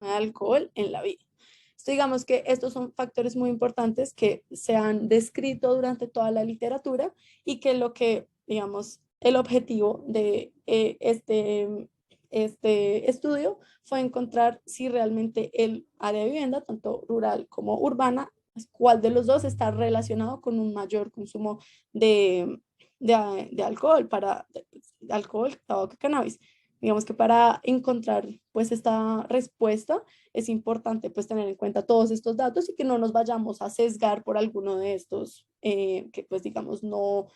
de alcohol en la vida. Esto, digamos que estos son factores muy importantes que se han descrito durante toda la literatura y que lo que, digamos, el objetivo de este estudio fue encontrar si realmente el área de vivienda, tanto rural como urbana, cuál de los dos está relacionado con un mayor consumo de, de alcohol, de alcohol, tabaco y cannabis. Digamos que para encontrar pues esta respuesta es importante pues tener en cuenta todos estos datos y que no nos vayamos a sesgar por alguno de estos que pues digamos no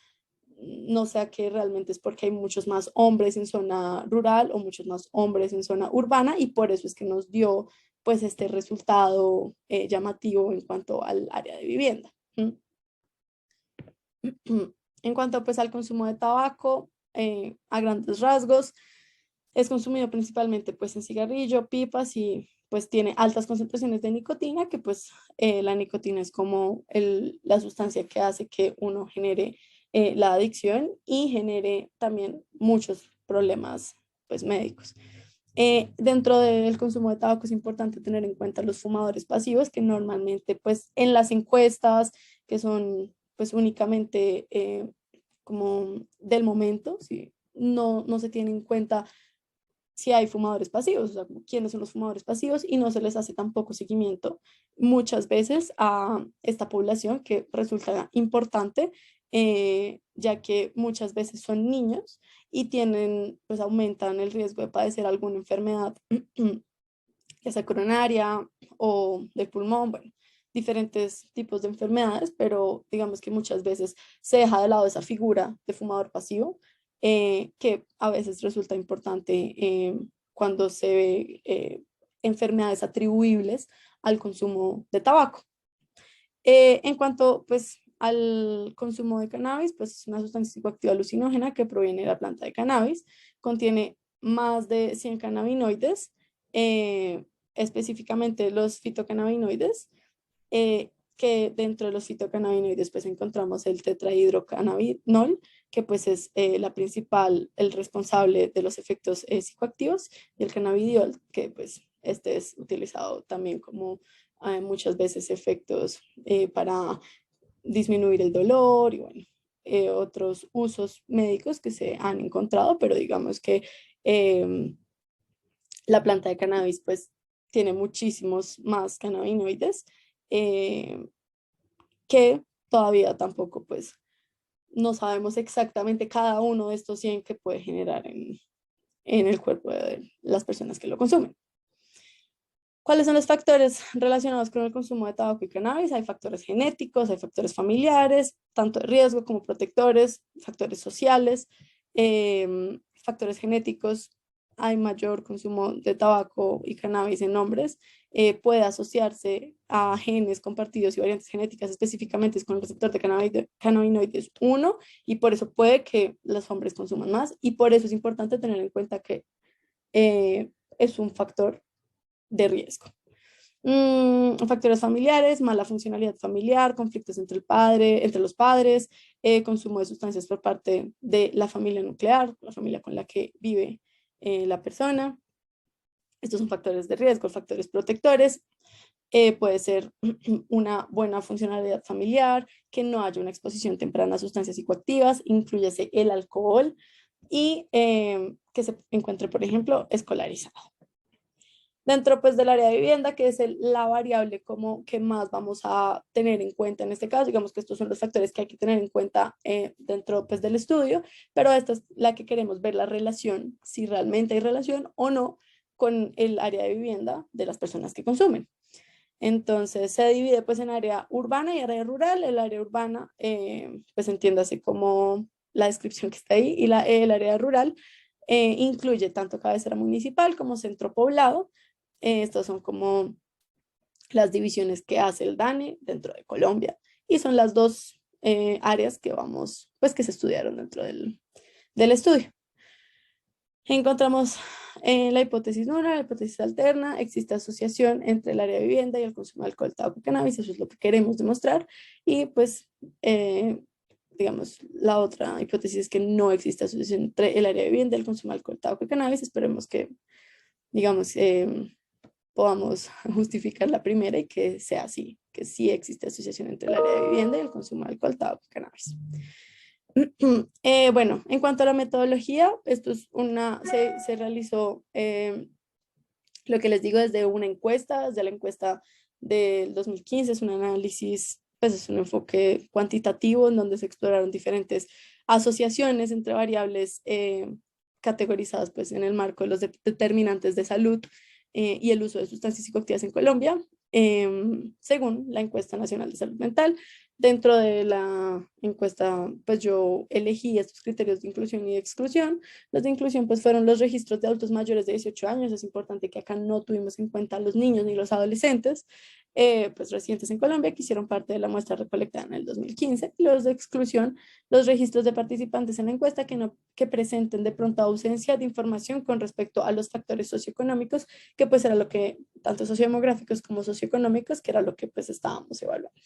sea que realmente es porque hay muchos más hombres en zona rural o muchos más hombres en zona urbana y por eso es que nos dio pues este resultado llamativo en cuanto al área de vivienda. ¿Mm? En cuanto pues al consumo de tabaco, a grandes rasgos, es consumido principalmente pues en cigarrillo, pipas y pues tiene altas concentraciones de nicotina, que pues la nicotina es como la sustancia que hace que uno genere la adicción y genere también muchos problemas pues médicos. Dentro del consumo de tabaco es importante tener en cuenta los fumadores pasivos, que normalmente pues en las encuestas, que son pues únicamente como del momento, ¿sí? No se tiene en cuenta si hay fumadores pasivos, o sea, quiénes son los fumadores pasivos y no se les hace tampoco seguimiento muchas veces a esta población que resulta importante, ya que muchas veces son niños y tienen, pues aumentan el riesgo de padecer alguna enfermedad, ya sea coronaria o del pulmón, bueno, diferentes tipos de enfermedades, pero digamos que muchas veces se deja de lado esa figura de fumador pasivo, que a veces resulta importante cuando se ve enfermedades atribuibles al consumo de tabaco. En cuanto pues al consumo de cannabis, pues es una sustancia psicoactiva alucinógena que proviene de la planta de cannabis, contiene más de 100 cannabinoides, específicamente los fitocannabinoides, que dentro de los fitocannabinoides pues encontramos el tetrahidrocannabinol, que pues es la principal, el responsable de los efectos psicoactivos, y el cannabidiol, que pues este es utilizado también como muchas veces efectos para disminuir el dolor y bueno, otros usos médicos que se han encontrado, pero digamos que eh, la planta de cannabis pues tiene muchísimos más cannabinoides eh, que todavía tampoco pues no sabemos exactamente cada uno de estos 100 que puede generar en el cuerpo de las personas que lo consumen. ¿Cuáles son los factores relacionados con el consumo de tabaco y cannabis? Hay factores genéticos, hay factores familiares, tanto de riesgo como protectores, factores sociales, factores genéticos. Hay mayor consumo de tabaco y cannabis en hombres. Puede asociarse a genes compartidos y variantes genéticas específicamente con el receptor de cannabinoides 1 y por eso puede que los hombres consuman más y por eso es importante tener en cuenta que es un factor de riesgo. Factores familiares, mala funcionalidad familiar, conflictos entre los padres, consumo de sustancias por parte de la familia nuclear, la familia con la que vive la persona. Estos son factores de riesgo, factores protectores. Puede ser una buena funcionalidad familiar, que no haya una exposición temprana a sustancias psicoactivas, incluyese el alcohol y que se encuentre, por ejemplo, escolarizado. Dentro pues del área de vivienda, que es la variable como que más vamos a tener en cuenta en este caso, digamos que estos son los factores que hay que tener en cuenta dentro pues del estudio, pero esta es la que queremos ver la relación, si realmente hay relación o no con el área de vivienda de las personas que consumen. Entonces se divide pues en área urbana y área rural. El área urbana pues entiéndase como la descripción que está ahí y el área rural incluye tanto cabecera municipal como centro poblado. Estos son como las divisiones que hace el DANE dentro de Colombia y son las dos áreas que vamos, pues que se estudiaron dentro del estudio. Encontramos la hipótesis nula, la hipótesis alterna, existe asociación entre el área de vivienda y el consumo de alcohol, tabaco y cannabis, eso es lo que queremos demostrar y pues digamos la otra hipótesis es que no existe asociación entre el área de vivienda y el consumo de alcohol, tabaco y cannabis, esperemos que digamos podamos justificar la primera y que sea así, que sí existe asociación entre el área de vivienda y el consumo de alcohol, tabaco y cannabis. Bueno, en cuanto a la metodología, esto es se realizó, lo que les digo, desde una encuesta, desde la encuesta del 2015, es un análisis, pues es un enfoque cuantitativo en donde se exploraron diferentes asociaciones entre variables categorizadas pues en el marco de los determinantes de salud y el uso de sustancias psicoactivas en Colombia, según la encuesta nacional de salud mental. Dentro de la encuesta, pues yo elegí estos criterios de inclusión y de exclusión. Los de inclusión pues fueron los registros de adultos mayores de 18 años. Es importante que acá no tuvimos en cuenta a los niños ni los adolescentes, pues residentes en Colombia, que hicieron parte de la muestra recolectada en el 2015. Los de exclusión, los registros de participantes en la encuesta que presenten de pronto ausencia de información con respecto a los factores socioeconómicos, que pues era lo que, tanto sociodemográficos como socioeconómicos, que era lo que pues estábamos evaluando.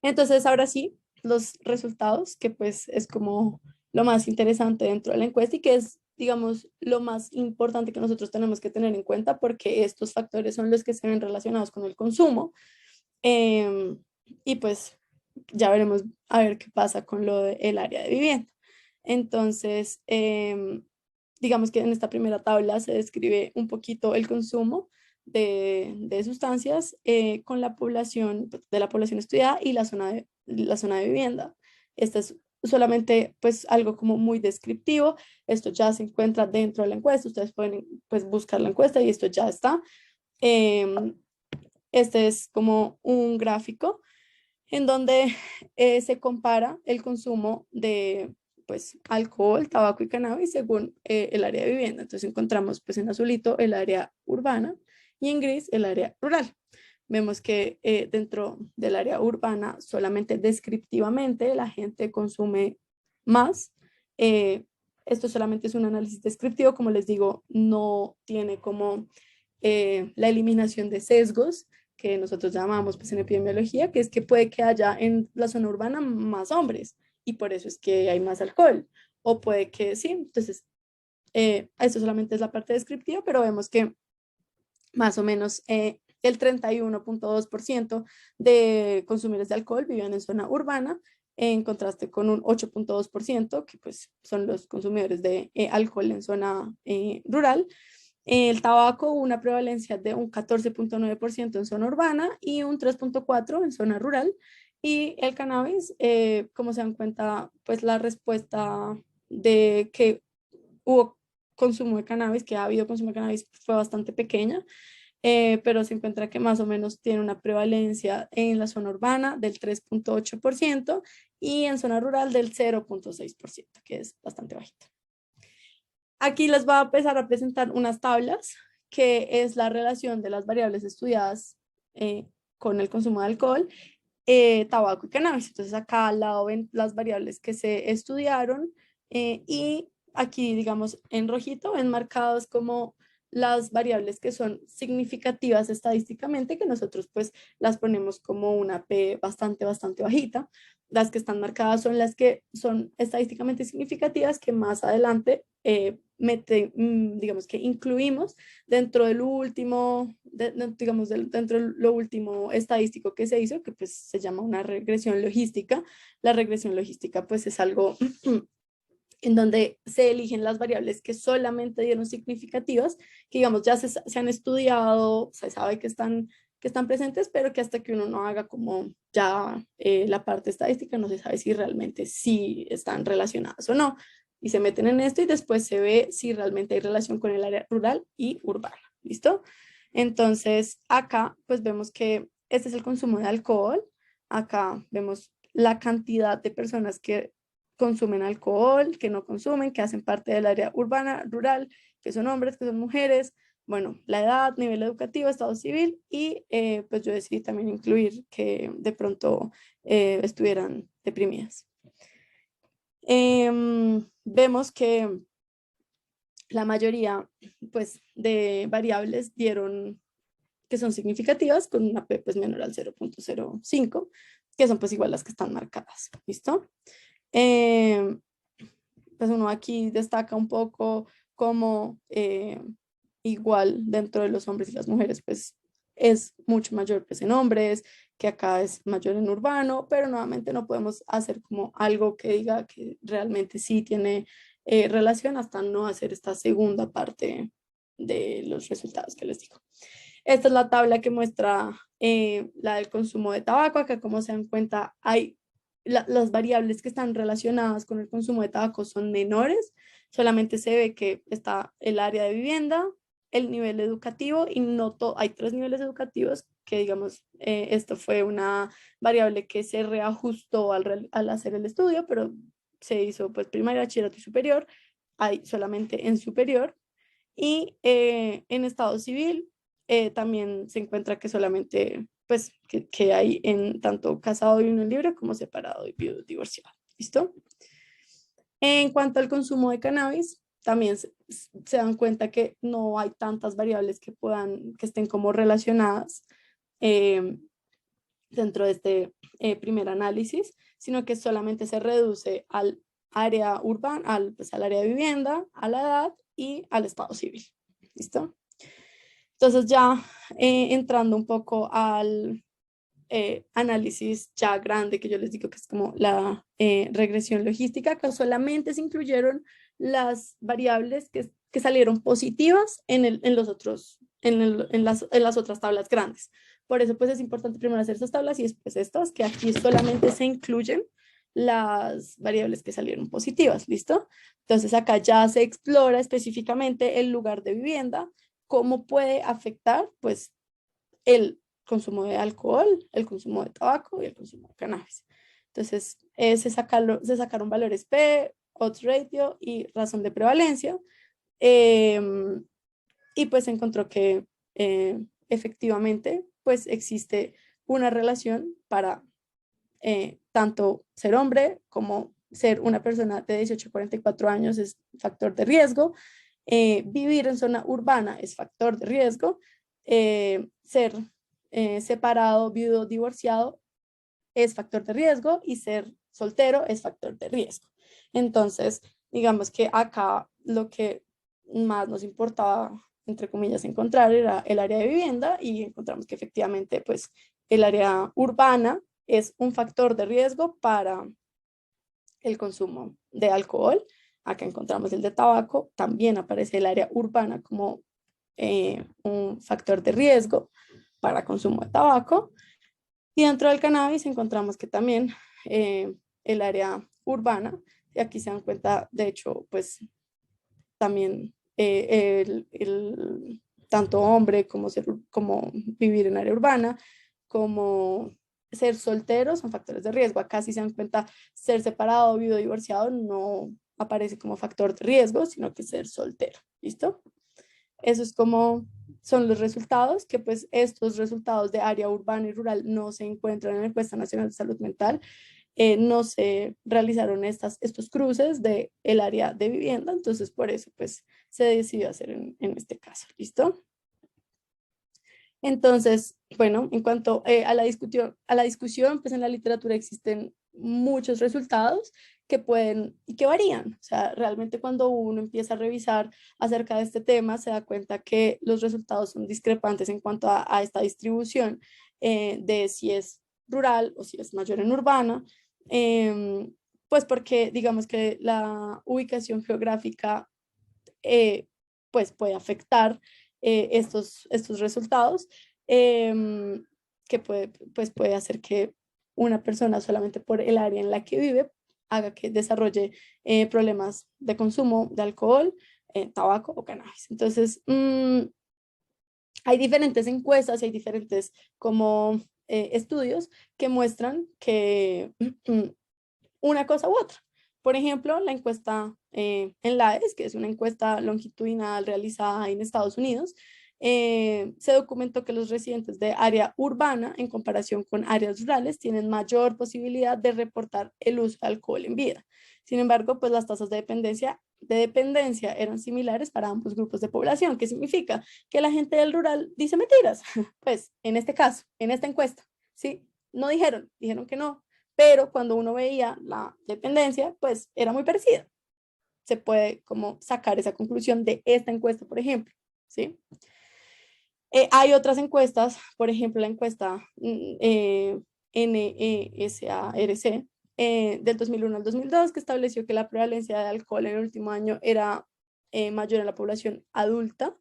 Entonces, ahora sí, los resultados, que pues es como lo más interesante dentro de la encuesta y que es, digamos, lo más importante que nosotros tenemos que tener en cuenta porque estos factores son los que se ven relacionados con el consumo. Y pues ya veremos a ver qué pasa con lo del área de vivienda. Entonces, digamos que en esta primera tabla se describe un poquito el consumo de sustancias con la población, de la población estudiada y la zona de vivienda. Esta es solamente pues algo como muy descriptivo. Esto ya se encuentra dentro de la encuesta. Ustedes pueden pues buscar la encuesta y esto ya está. Este es como un gráfico en donde se compara el consumo de pues alcohol, tabaco y cannabis según el área de vivienda. Entonces encontramos pues en azulito el área urbana y en gris el área rural. Vemos que dentro del área urbana solamente descriptivamente la gente consume más. Eh, Esto solamente es un análisis descriptivo, como les digo, no tiene como la eliminación de sesgos que nosotros llamamos pues en epidemiología, que es que puede que haya en la zona urbana más hombres y por eso es que hay más alcohol, o puede que sí, entonces esto solamente es la parte descriptiva, pero vemos que más o menos el 31.2% de consumidores de alcohol vivían en zona urbana, en contraste con un 8.2% que pues son los consumidores de alcohol en zona rural. El tabaco, una prevalencia de un 14.9% en zona urbana y un 3.4% en zona rural. Y el cannabis, como se dan cuenta, pues la respuesta de que hubo consumo de cannabis, que ha habido consumo de cannabis, fue bastante pequeña, pero se encuentra que más o menos tiene una prevalencia en la zona urbana del 3.8% y en zona rural del 0.6%, que es bastante bajito. Aquí les voy a empezar a presentar unas tablas, que es la relación de las variables estudiadas con el consumo de alcohol, tabaco y cannabis. Entonces acá al lado ven las variables que se estudiaron y aquí, digamos, en rojito ven marcados como las variables que son significativas estadísticamente, que nosotros pues las ponemos como una P bastante bajita. Las que están marcadas son las que son estadísticamente significativas, que más adelante digamos que incluimos dentro del último, digamos, dentro de lo último estadístico que se hizo, que pues se llama una regresión logística. La regresión logística pues es algo en donde se eligen las variables que solamente dieron significativas, que digamos ya se han estudiado, se sabe que están presentes, pero que hasta que uno no haga como ya la parte estadística no se sabe si realmente sí están relacionadas o no. Y se meten en esto y después se ve si realmente hay relación con el área rural y urbana. ¿Listo? Entonces acá pues vemos que este es el consumo de alcohol. Acá vemos la cantidad de personas que consumen alcohol, que no consumen, que hacen parte del área urbana, rural, que son hombres, que son mujeres, bueno, la edad, nivel educativo, estado civil y pues yo decidí también incluir que de pronto estuvieran deprimidas. Vemos que la mayoría pues de variables dieron que son significativas con una P pues menor al 0.05, que son pues igual las que están marcadas, ¿listo? Pues uno aquí destaca un poco cómo igual dentro de los hombres y las mujeres, pues es mucho mayor pues en hombres, que acá es mayor en urbano, pero nuevamente no podemos hacer como algo que diga que realmente sí tiene relación hasta no hacer esta segunda parte de los resultados que les digo. Esta es la tabla que muestra la del consumo de tabaco. Acá, como se dan cuenta, hay las variables que están relacionadas con el consumo de tabaco son menores. Solamente se ve que está el área de vivienda, el nivel educativo y no hay 3 niveles educativos que digamos, esto fue una variable que se reajustó al hacer el estudio, pero se hizo pues primaria, bachillerato y superior, hay solamente en superior y en estado civil también se encuentra que solamente pues que hay en tanto casado y unión libre como separado y viudo divorciado. ¿Listo? En cuanto al consumo de cannabis, también se dan cuenta que no hay tantas variables que estén como relacionadas eh, dentro de este primer análisis, sino que solamente se reduce al área urbana, pues, al área de vivienda, a la edad y al estado civil. ¿Listo? Entonces ya entrando un poco al análisis ya grande, que yo les digo que es como la regresión logística, que solamente se incluyeron las variables que salieron positivas en los otros, en las otras tablas grandes. Por eso pues es importante primero hacer estas tablas y después estas, que aquí solamente se incluyen las variables que salieron positivas, ¿listo? Entonces acá ya se explora específicamente el lugar de vivienda, cómo puede afectar pues el consumo de alcohol, el consumo de tabaco y el consumo de cannabis. Entonces, se sacaron valores P, odds ratio y razón de prevalencia. eh, y pues se encontró que efectivamente pues existe una relación para tanto ser hombre como ser una persona de 18 a 44 años es factor de riesgo, vivir en zona urbana es factor de riesgo, ser separado, viudo, divorciado es factor de riesgo y ser soltero es factor de riesgo. Entonces, digamos que acá lo que más nos importaba, entre comillas, encontrar era el área de vivienda y encontramos que efectivamente, pues, el área urbana es un factor de riesgo para el consumo de alcohol. Acá encontramos el de tabaco, también aparece el área urbana como un factor de riesgo para consumo de tabaco. Y dentro del cannabis encontramos que también el área urbana, y aquí se dan cuenta, de hecho, pues también tanto hombre como vivir en área urbana, como ser soltero son factores de riesgo. Acá sí se dan cuenta, ser separado, viudo, divorciado no aparece como factor de riesgo, sino que ser soltero. ¿Listo? Eso es como son los resultados, que pues estos resultados de área urbana y rural no se encuentran en la encuesta nacional de salud mental, no se realizaron estos cruces de el área de vivienda, entonces por eso pues se decidió hacer en este caso, ¿listo? Entonces, bueno, en cuanto a la discusión, pues en la literatura existen muchos resultados que pueden y que varían. O sea, realmente cuando uno empieza a revisar acerca de este tema, se da cuenta que los resultados son discrepantes en cuanto a esta distribución de si es rural o si es mayor en urbana, eh, pues porque digamos que la ubicación geográfica eh, pues puede afectar estos resultados, eh, que pues puede hacer que una persona solamente por el área en la que vive haga que desarrolle problemas de consumo de alcohol, tabaco o cannabis. Entonces, hay diferentes encuestas y hay diferentes como estudios que muestran que una cosa u otra. Por ejemplo, la encuesta en LAES, que es una encuesta longitudinal realizada en Estados Unidos, se documentó que los residentes de área urbana en comparación con áreas rurales tienen mayor posibilidad de reportar el uso de alcohol en vida. Sin embargo, pues las tasas de dependencia eran similares para ambos grupos de población. ¿Qué significa? Que la gente del rural dice mentiras. Pues en este caso, en esta encuesta, ¿sí? No dijeron que no, pero cuando uno veía la dependencia, pues era muy parecida. Se puede como sacar esa conclusión de esta encuesta, por ejemplo. ¿sí? Hay otras encuestas, por ejemplo, la encuesta NESARC del 2001 al 2002, que estableció que la prevalencia de alcohol en el último año era mayor en la población adulta,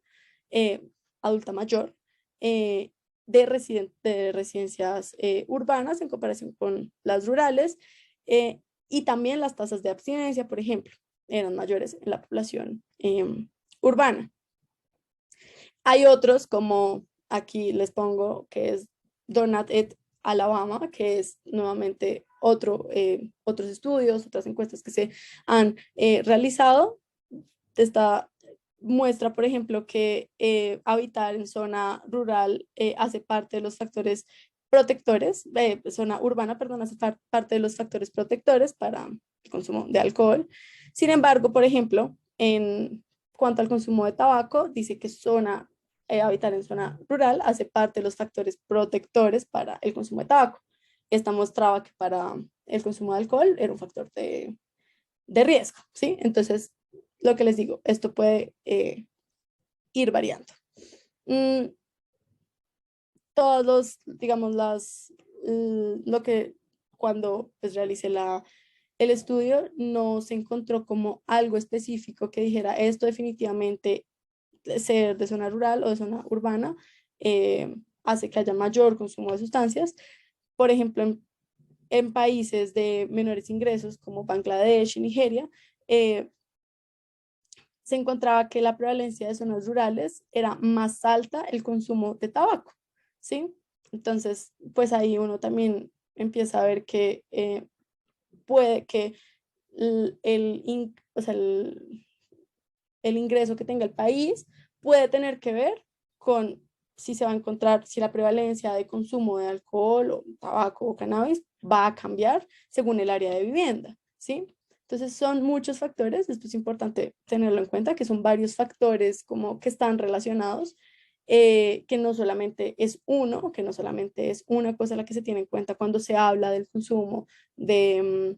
adulta mayor, de residencias urbanas en comparación con las rurales, y también las tasas de abstinencia, por ejemplo, eran mayores en la población urbana. Hay otros, como aquí les pongo, que es Donat et Alabama, que es nuevamente otros estudios, otras encuestas que se han realizado. Esta muestra, por ejemplo, que habitar en zona rural hace parte de los factores protectores, zona urbana, perdón, hace parte de los factores protectores para el consumo de alcohol. Sin embargo, por ejemplo, en cuanto al consumo de tabaco, dice que habitar en zona rural hace parte de los factores protectores para el consumo de tabaco. Esta mostraba que para el consumo de alcohol era un factor de riesgo, ¿sí? Entonces, lo que les digo, esto puede ir variando. Todos los, digamos, lo que cuando pues realicé el estudio no se encontró como algo específico que dijera esto definitivamente ser de zona rural o de zona urbana hace que haya mayor consumo de sustancias. Por ejemplo, en países de menores ingresos como Bangladesh y Nigeria, se encontraba que la prevalencia de zonas rurales era más alta el consumo de tabaco, ¿sí? Entonces, pues ahí uno también empieza a ver que puede que o sea, el ingreso que tenga el país puede tener que ver con si se va a encontrar, si la prevalencia de consumo de alcohol o tabaco o cannabis va a cambiar según el área de vivienda, ¿sí? Entonces son muchos factores, esto es importante tenerlo en cuenta, que son varios factores como que están relacionados, que no solamente es uno, que no solamente es una cosa la que se tiene en cuenta cuando se habla del consumo de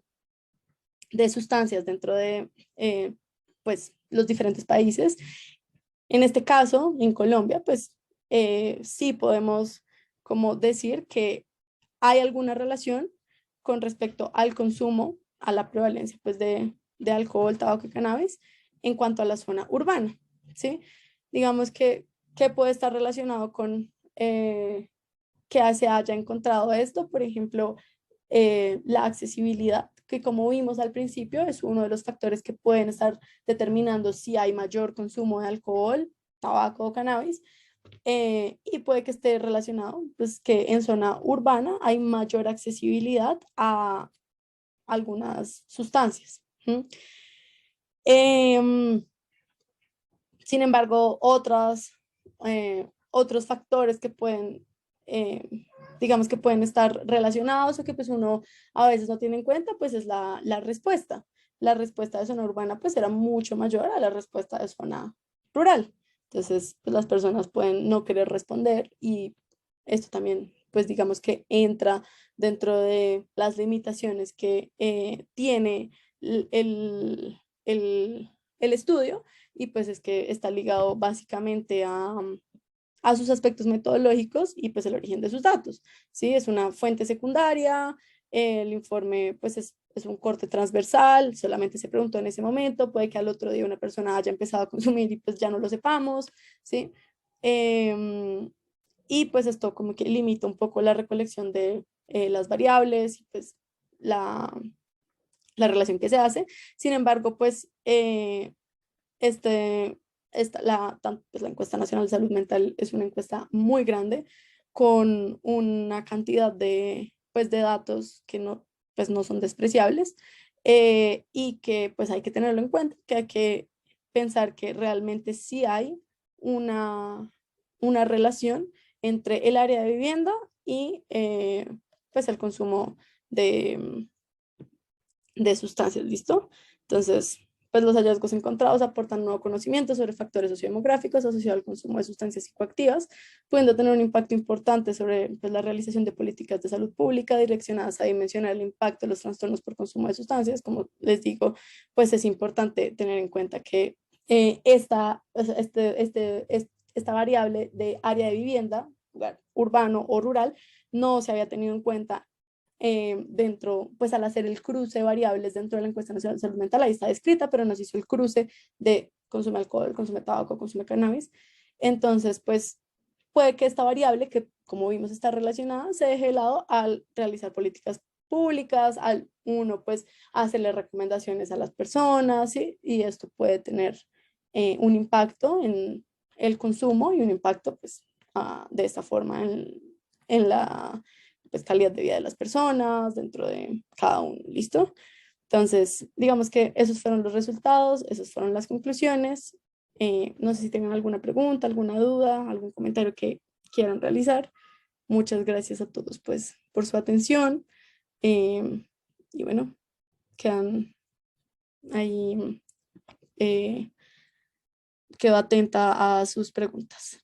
sustancias dentro de pues, los diferentes países. En este caso, en Colombia, pues sí podemos como decir que hay alguna relación con respecto al consumo, a la prevalencia pues, de alcohol, tabaco y cannabis en cuanto a la zona urbana, ¿sí? Digamos que puede estar relacionado con que se haya encontrado esto, por ejemplo, la accesibilidad, que como vimos al principio es uno de los factores que pueden estar determinando si hay mayor consumo de alcohol, tabaco o cannabis, y puede que esté relacionado, pues que en zona urbana hay mayor accesibilidad a algunas sustancias. Sin embargo, otros factores que pueden, eh, digamos que pueden estar relacionados o que pues uno a veces no tiene en cuenta, pues es la respuesta. La respuesta de zona urbana pues era mucho mayor a la respuesta de zona rural. Entonces, pues las personas pueden no querer responder y esto también, pues digamos que entra dentro de las limitaciones que tiene el estudio y pues es que está ligado básicamente a sus aspectos metodológicos y pues el origen de sus datos, ¿sí? Es una fuente secundaria, el informe pues es un corte transversal, solamente se preguntó en ese momento, puede que al otro día una persona haya empezado a consumir y pues ya no lo sepamos, ¿sí? Y pues esto como que limita un poco la recolección de las variables y pues la, la relación que se hace. Sin embargo, pues este, pues, la encuesta nacional de salud mental es una encuesta muy grande con una cantidad pues, de datos que no, pues, no son despreciables y que pues hay que tenerlo en cuenta, que hay que pensar que realmente sí hay una relación entre el área de vivienda y pues el consumo de, de sustancias, ¿listo? Entonces, pues los hallazgos encontrados aportan nuevo conocimiento sobre factores sociodemográficos asociados al consumo de sustancias psicoactivas, pudiendo tener un impacto importante sobre pues, la realización de políticas de salud pública direccionadas a dimensionar el impacto de los trastornos por consumo de sustancias. Como les digo, pues es importante tener en cuenta que esta variable de área de vivienda, lugar urbano o rural, no se había tenido en cuenta dentro, pues al hacer el cruce de variables dentro de la encuesta nacional de salud mental. Ahí está descrita, pero no se hizo el cruce de consume alcohol, consume tabaco, consume cannabis. Entonces, pues puede que esta variable, que como vimos está relacionada, se deje de lado al realizar políticas públicas, al uno pues hacerle recomendaciones a las personas, ¿sí? Y esto puede tener un impacto en el consumo y un impacto pues de esta forma en la pues, calidad de vida de las personas dentro de cada uno, ¿listo? Entonces, digamos que esos fueron los resultados, esas fueron las conclusiones. No sé si tengan alguna pregunta, alguna duda, algún comentario que quieran realizar. Muchas gracias a todos pues por su atención. Y bueno, quedan ahí, quedo atenta a sus preguntas.